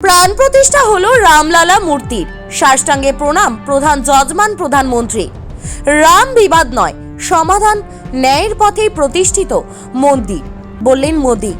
প্রাণ প্রতিষ্ঠা হলো রামলালা মূর্তির। সাষ্টাঙ্গে প্রণাম প্রধান যজমান প্রধানমন্ত্রী। রাম বিবাদ নয়, সমাধান, ন্যায়ের পথেই প্রতিষ্ঠিত মন্দির, বললেন মোদী।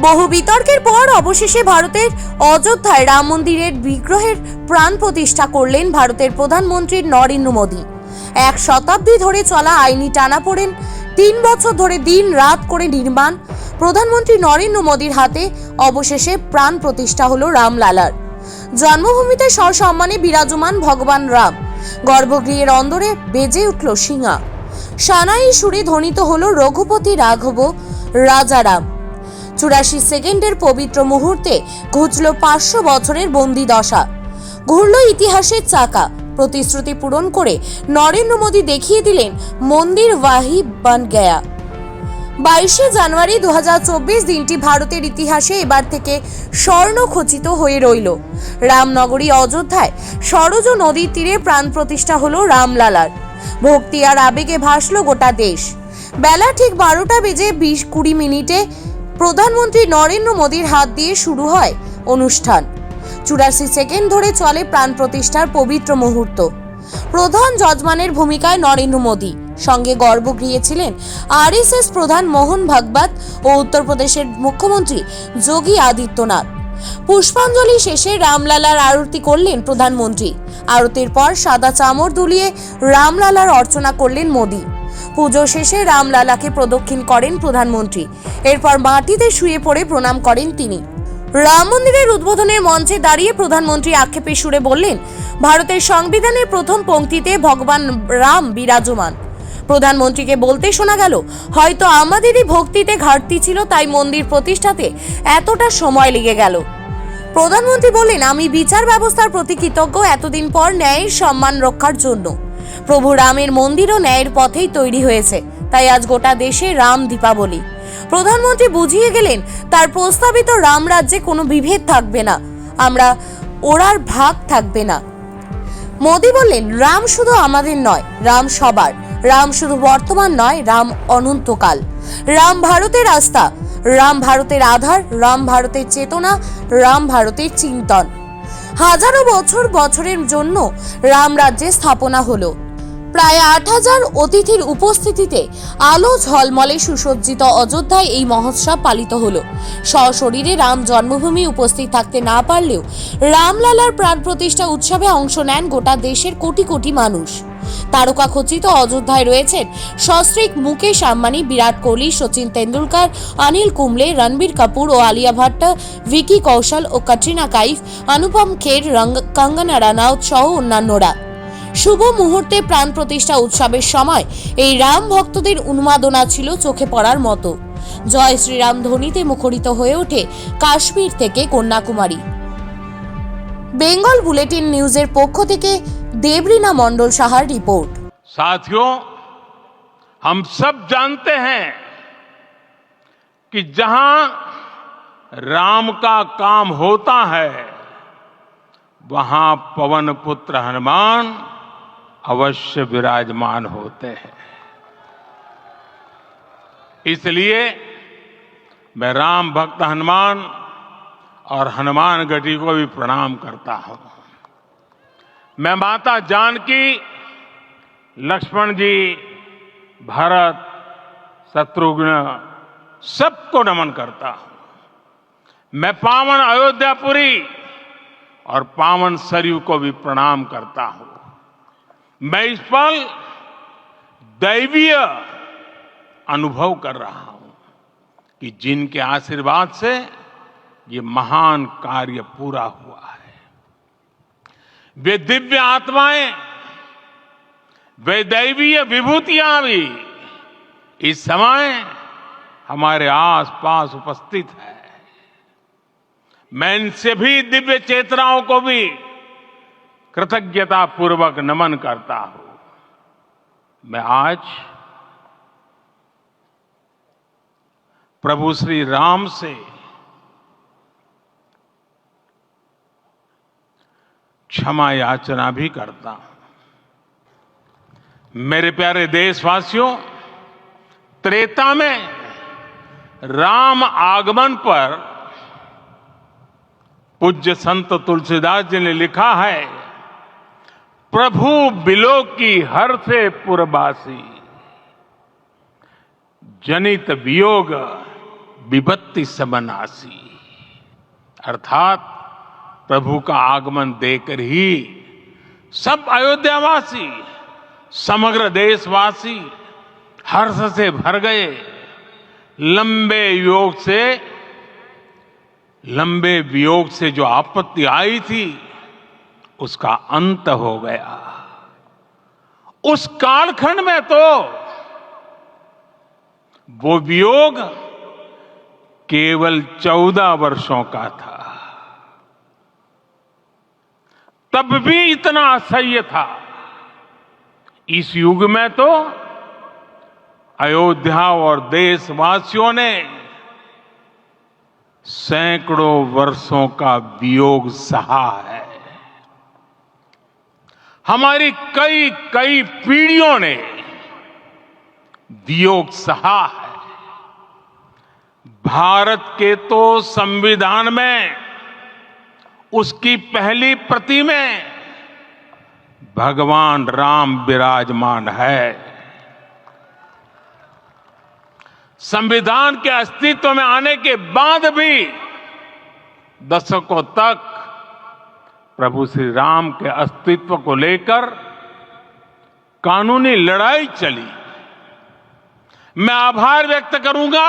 বহু বিতর্কের পর অবশেষে ভারতের অযোধ্যায় রাম মন্দিরের বিগ্রহের প্রাণ প্রতিষ্ঠা করলেন ভারতের প্রধানমন্ত্রী নরেন্দ্র মোদী। এক শতাব্দী ধরে চলা আইনি টানাপোড়েন, 3 বছর ধরে দিন রাত করে নির্মাণ, প্রধানমন্ত্রী নরেন্দ্র মোদীর হাতে অবশেষে প্রাণ প্রতিষ্ঠা হলো রামলালার। জন্মভূমিতে সসম্মানে বিরাজমান ভগবান রাম। গর্ভগৃহের অন্দরে বেজে উঠল সিংহা, সানাই সুরে ধ্বনিত হলো রঘুপতি রাঘব রাজারাম। 84 সেকেন্ডের পবিত্র মুহূর্তে ঘুচল 500 বছরের বন্দি দশা, ঘুরল ইতিহাসের চাকা। প্রতিশ্রুতি পূরণ করে নরেন্দ্র মোদী দেখিয়ে দিলেন মন্দির ওয়াহি বন গয়া। 22শে জানুয়ারি 2024 দিনটি ভারতের ইতিহাসে এবার থেকে স্বর্ণখচিত হয়ে রইল। রামনগরী অযোধ্যায় সরজ নদীর তীরে প্রাণ প্রতিষ্ঠা হলো রামলালার। ভক্তি আর আবেগে ভাসল গোটা দেশ। বেলা ঠিক 12টা বেজে 20-20 মিনিটে প্রধানমন্ত্রী নরেন্দ্র মোদীর হাত দিয়ে শুরু হয় অনুষ্ঠান। 84 সেকেন্ড ধরে চলে প্রাণ প্রতিষ্ঠার পবিত্র মুহূর্ত। প্রধান যজমানের ভূমিকায় নরেন্দ্র মোদী, সঙ্গে গর্ভগৃহে ছিলেন আরএসএস প্রধান মোহন ভাগবত ও উত্তরপ্রদেশের মুখ্যমন্ত্রী যোগী আদিত্যনাথ। পুষ্পাঞ্জলি শেষে রামলালার আরতি করলেন প্রধানমন্ত্রী। আরতির পর সাদা চামড় দুলিয়ে রামলালার অর্চনা করলেন মোদী। পুজো শেষে রামলালাকে প্রদক্ষিণ করেন প্রধানমন্ত্রী। এরপর মাটিতে শুয়ে পড়ে প্রণাম করেন তিনি। রাম মন্দিরের উদ্বোধনের মঞ্চে দাঁড়িয়ে প্রধানমন্ত্রী আক্ষেপের সুরে বললেন, ভারতের সংবিধানের প্রথম পংক্তিতে ভগবান রাম বিরাজমান। প্রধানমন্ত্রীকে বলতে শোনা গেল, হয়তো আমাদেরই ভক্তিতে ঘাটতি ছিল, তাই মন্দির প্রতিষ্ঠাতে এতটা সময় লেগে গেল। প্রধানমন্ত্রী বললেন, আমি বিচার ব্যবস্থার প্রতি কৃতজ্ঞ, এতদিন পর ন্যায়ের সম্মান রক্ষার জন্য। প্রভু রামের মন্দিরও ন্যায়ের পথেই তৈরি হয়েছে, তাই আজ গোটা দেশে রাম দীপাবলি। প্রধানমন্ত্রী বুঝিয়ে গেলেন, তার প্রস্তাবিত রাম রাজ্যে কোনো বিভেদ থাকবে না, আমরা ওরার ভাগ থাকবে না। মোদী বললেন, রাম শুধু আমাদের নয়, রাম সবার। রাম শুধু বর্তমান নয়, রাম অনন্তকাল। রাম ভারতের আস্থা, রাম ভারতের আধার, রাম ভারতের চেতনা, রাম ভারতের চিন্তন। হাজারো বছরের জন্য রাম রাজ্যের স্থাপনা হলো। প্রায় 8000 অতিথির উপস্থিতিতে আলো ঝলমলে সুসজ্জিত অযোধ্যায় এই মহোৎসব পালিত হলো। সশরীরে রাম জন্মভূমি উপস্থিত থাকতে না পারলেও রামলালার প্রাণ প্রতিষ্ঠা উৎসবে অংশ নেন গোটা দেশের কোটি কোটি মানুষ। তারকা খচিত অযোধ্যায় রয়েছেন সস্ত্রীক মুকেশ আম্বানি, বিরাট কোহলি, সচিন তেন্ডুলকর, অনিল কুম্বলে, রণবীর কাপুর ও আলিয়া ভাট্ট, ভিকি কৌশল ও ক্যাটরিনা কাইফ, অনুপম খের, কঙ্গনা রানাউত সহ অন্যান্যরা। শুভ মুহূর্তে প্রাণ প্রতিষ্ঠা উৎসবের সময় এই রাম ভক্তদের উন্মাদনা ছিল চোখে পড়ার মতো। জয় শ্রীরাম ধ্বনিতে মুখরিত হয়ে ওঠে কাশ্মীর থেকে কন্যাকুমারী। বেঙ্গল বুলেটিন নিউজের পক্ষ থেকে देवरीना मंडल साहार रिपोर्ट। साथियों, हम सब जानते हैं कि जहां राम का काम होता है वहां पवन पुत्र हनुमान अवश्य विराजमान होते हैं। इसलिए मैं राम भक्त हनुमान और हनुमान गढ़ी को भी प्रणाम करता हूं। मैं माता जानकी, लक्ष्मण जी, भरत, शत्रुघ्न सबको नमन करता हूं। मैं पावन अयोध्यापुरी और पावन सरयू को भी प्रणाम करता हूं। मैं इस पल दैवीय अनुभव कर रहा हूं कि जिनके आशीर्वाद से ये महान कार्य पूरा हुआ है। वे दिव्य आत्माएं, वे दैवीय विभूतियां भी इस समय हमारे आसपास उपस्थित है। मैं इनसे भी दिव्य चेतनाओं को भी कृतज्ञता पूर्वक नमन करता हूं। मैं आज प्रभु श्री राम से क्षमा याचना भी करता हूं। मेरे प्यारे देशवासियों, त्रेता में राम आगमन पर पूज्य संत तुलसीदास जी ने लिखा है, प्रभु बिलो की हर से पुरबासी, जनित वियोग विपत्ति सबनासी। अर्थात प्रभु का आगमन देकर ही सब अयोध्यावासी, समग्र देशवासी हर्ष से भर गए। लंबे वियोग से जो आपत्ति आई थी उसका अंत हो गया। उस कालखंड में तो वो वियोग केवल 14 वर्षों का था, तब भी इतना असह्य था। इस युग में तो अयोध्या और देशवासियों ने सैकड़ों वर्षों का वियोग सहा है। हमारी कई कई पीढ़ियों ने वियोग सहा है। भारत के तो संविधान में उसकी पहली प्रति में भगवान राम विराजमान है। संविधान के अस्तित्व में आने के बाद भी दशकों तक प्रभु श्री राम के अस्तित्व को लेकर कानूनी लड़ाई चली। मैं आभार व्यक्त करूंगा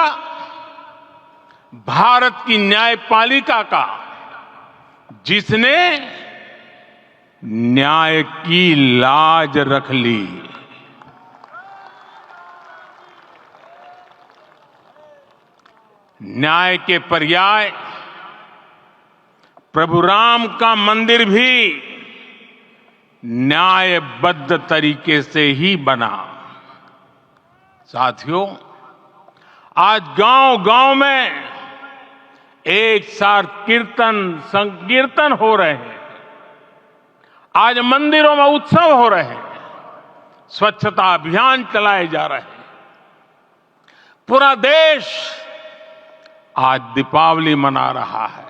भारत की न्यायपालिका का, जिसने न्याय की लाज रख ली। न्याय के पर्याय प्रभु राम का मंदिर भी न्यायबद्ध तरीके से ही बना। साथियों, आज गांव-गांव में एक साथ कीर्तन संकीर्तन हो रहे हैं। आज मंदिरों में उत्सव हो रहे हैं, स्वच्छता अभियान चलाए जा रहे हैं। पूरा देश आज दीपावली मना रहा है।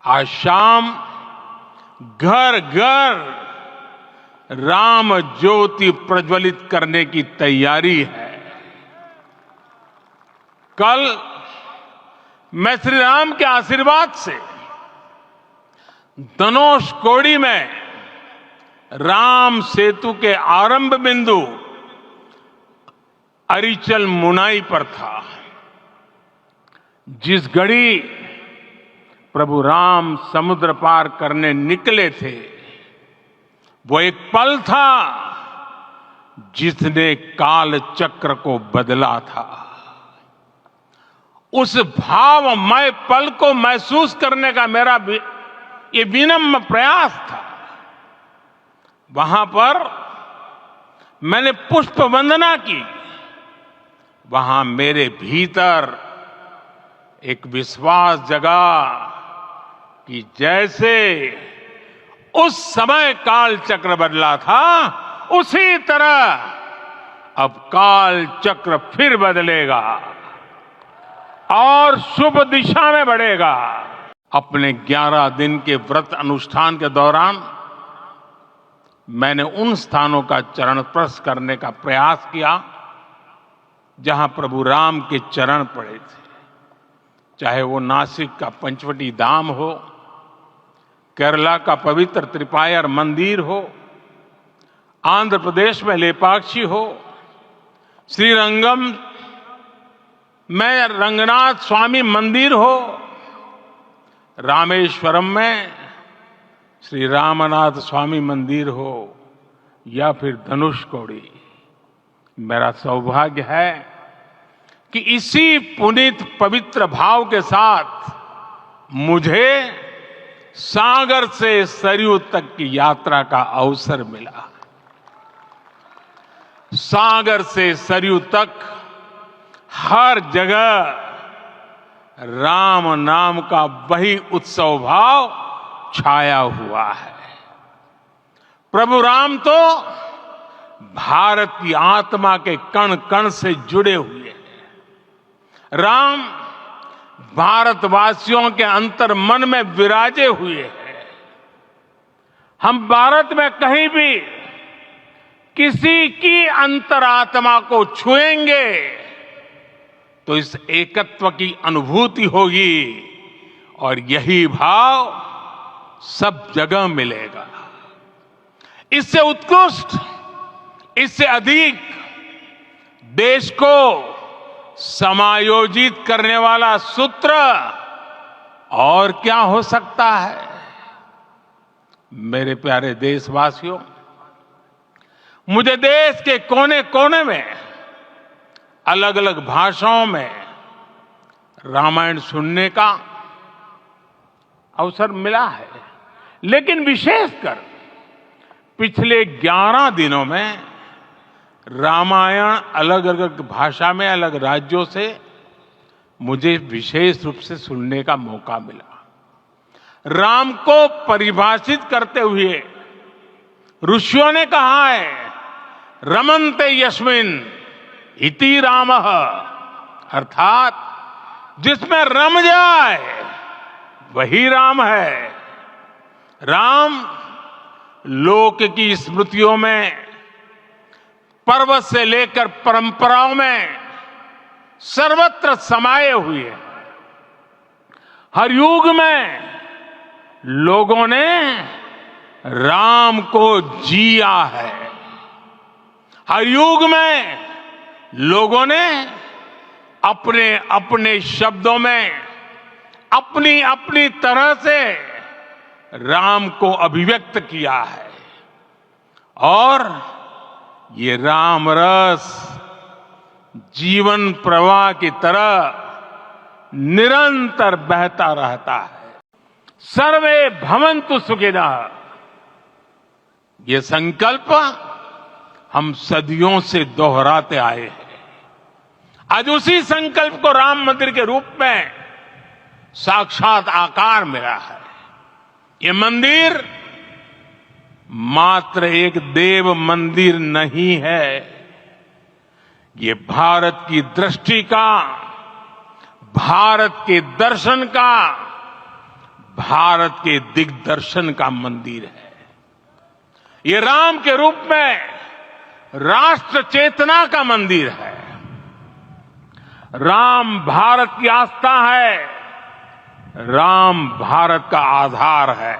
आज शाम घर घर राम ज्योति प्रज्वलित करने की तैयारी है। कल मैं श्री राम के आशीर्वाद से धनुषकोडी में राम सेतु के आरंभ बिंदु अरिचल मुनाई पर था। जिस घड़ी प्रभु राम समुद्र पार करने निकले थे, वो एक पल था जिसने काल चक्र को बदला था। उस भावमय पल को महसूस करने का मेरा ये विनम्र प्रयास था। वहां पर मैंने पुष्प वंदना की। वहां मेरे भीतर एक विश्वास जगा कि जैसे उस समय काल चक्र बदला था, उसी तरह अब काल चक्र फिर बदलेगा और शुभ दिशा में बढ़ेगा। अपने 11 दिन के व्रत अनुष्ठान के दौरान मैंने उन स्थानों का चरण स्पर्श करने का प्रयास किया जहां प्रभु राम के चरण पड़े थे। चाहे वो नासिक का पंचवटी धाम हो, केरला का पवित्र त्रिपायर मंदिर हो, आंध्र प्रदेश में लेपाक्षी हो, श्रीरंगम में रंगनाथ स्वामी मंदिर हो, रामेश्वरम में श्री रामनाथ स्वामी मंदिर हो, या फिर धनुषकोडी। मेरा सौभाग्य है कि इसी पुनीत पवित्र भाव के साथ मुझे सागर से सरयू तक की यात्रा का अवसर मिला। सागर से सरयू तक हर जगह राम नाम का वही उत्सव भाव छाया हुआ है। प्रभु राम तो भारत की आत्मा के कण कण से जुड़े हुए हैं। राम भारतवासियों के अंतर मन में विराजे हुए हैं। हम भारत में कहीं भी किसी की अंतरात्मा को छुएंगे तो इस एकत्व की अनुभूति होगी और यही भाव सब जगह मिलेगा। इससे उत्कृष्ट, इससे अधिक देश को समायोजित करने वाला सूत्र और क्या हो सकता है। मेरे प्यारे देशवासियों, मुझे देश के कोने कोने में अलग अलग भाषाओं में रामायण सुनने का अवसर मिला है, लेकिन विशेषकर पिछले 11 दिनों में रामायण अलग अलग भाषा में अलग राज्यों से मुझे विशेष रूप से सुनने का मौका मिला। राम को परिभाषित करते हुए ऋषियों ने कहा है, रमन्ते यस्मिन् इति रामः, अर्थात जिसमें रम जाए वही राम है। राम लोक की स्मृतियों में, पर्वत से लेकर परंपराओं में सर्वत्र समाये हुए हैं। हर युग में लोगों ने राम को जिया है। हर युग में लोगों ने अपने अपने शब्दों में अपनी अपनी तरह से राम को अभिव्यक्त किया है और ये राम रस जीवन प्रवाह की तरह निरंतर बहता रहता है। सर्वे भवन्तु सुखिनः, ये संकल्प हम सदियों से दोहराते आए हैं। आज उसी संकल्प को राम मंदिर के रूप में साक्षात आकार मिला है। ये मंदिर मात्र एक देव मंदिर नहीं है, ये भारत की दृष्टि का, भारत के दर्शन का, भारत के दिग्दर्शन का मंदिर है। ये राम के रूप में राष्ट्र चेतना का मंदिर है। राम भारत की आस्था है, राम भारत का आधार है,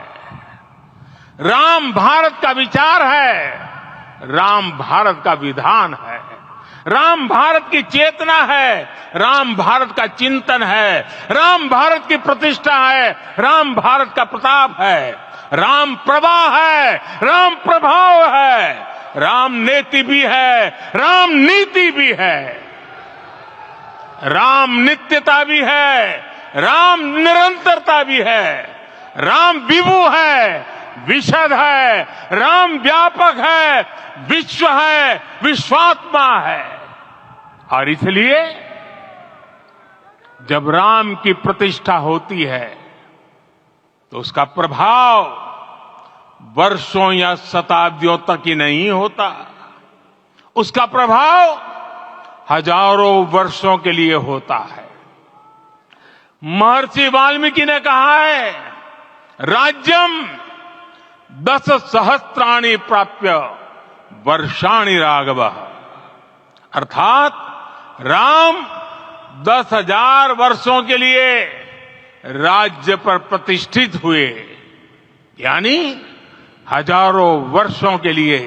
राम भारत का विचार है, राम भारत का विधान है, राम भारत की चेतना है, राम भारत का चिंतन है, राम भारत की प्रतिष्ठा है, राम भारत का प्रताप है, राम प्रवाह है, राम प्रभाव है, राम नेति भी है, राम नीति भी है, राम नित्यता भी है, राम निरंतरता भी है, राम विभु है, विशद है, राम व्यापक है, विश्व है, विश्वात्मा है। और इसलिए जब राम की प्रतिष्ठा होती है तो उसका प्रभाव वर्षों या शताब्दियों तक ही नहीं होता, उसका प्रभाव हजारों वर्षों के लिए होता है। महर्षि वाल्मीकि ने कहा है, राज्यम 10 सहस्त्राणि प्राप्य वर्षाणि राघवः, अर्थात राम 10,000 वर्षों के लिए राज्य पर प्रतिष्ठित हुए, यानी हजारों वर्षों के लिए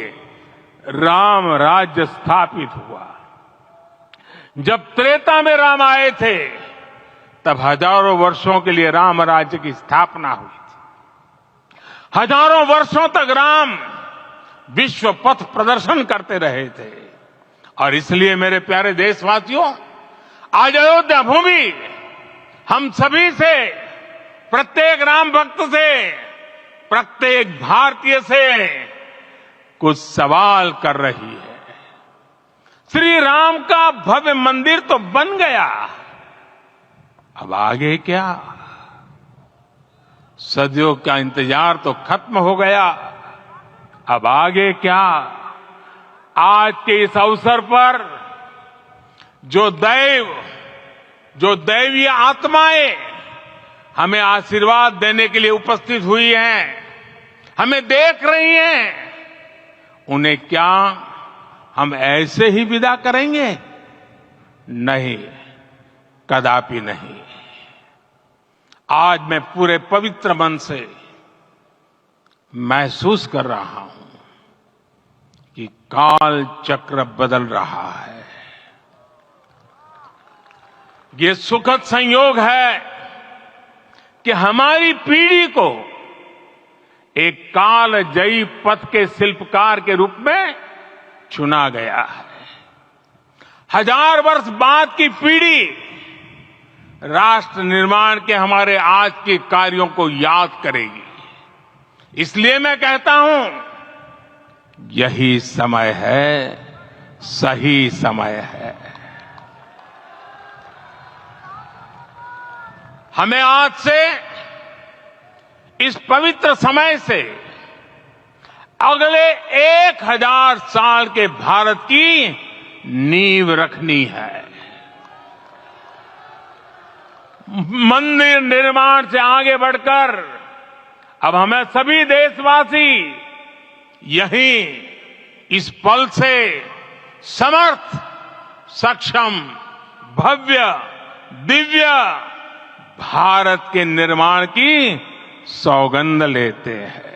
राम राज्य स्थापित हुआ। जब त्रेता में राम आए थे तब हजारों वर्षों के लिए राम राज्य की स्थापना हुई थी। हजारों वर्षों तक राम विश्व पथ प्रदर्शन करते रहे थे। और इसलिए मेरे प्यारे देशवासियों, आज अयोध्या भूमि हम सभी से, प्रत्येक राम भक्त से, प्रत्येक भारतीय से कुछ सवाल कर रही है। श्री राम का भव्य मंदिर तो बन गया, अब आगे क्या? सदियों का इंतजार तो खत्म हो गया, अब आगे क्या? आज के इस अवसर पर जो दैव जो दैवीय आत्माएं हमें आशीर्वाद देने के लिए उपस्थित हुई हैं, हमें देख रही हैं, उन्हें क्या हम ऐसे ही विदा करेंगे? नहीं, कदापि नहीं। आज मैं पूरे पवित्र मन से महसूस कर रहा हूं कि काल चक्र बदल रहा है। ये सुखद संयोग है कि हमारी पीढ़ी को एक कालजयी पथ के शिल्पकार के रूप में चुना गया है। 1000 वर्ष बाद की पीढ़ी राष्ट्र निर्माण के हमारे आज के कार्यों को याद करेगी। इसलिए मैं कहता हूं, यही समय है, सही समय है। हमें आज से, इस पवित्र समय से अगले 1000 साल के भारत की नींव रखनी है। मंदिर निर्माण से आगे बढ़कर अब हमें सभी देशवासी यही इस पल से समर्थ, सक्षम, भव्य, दिव्य भारत के निर्माण की सौगंध लेते हैं।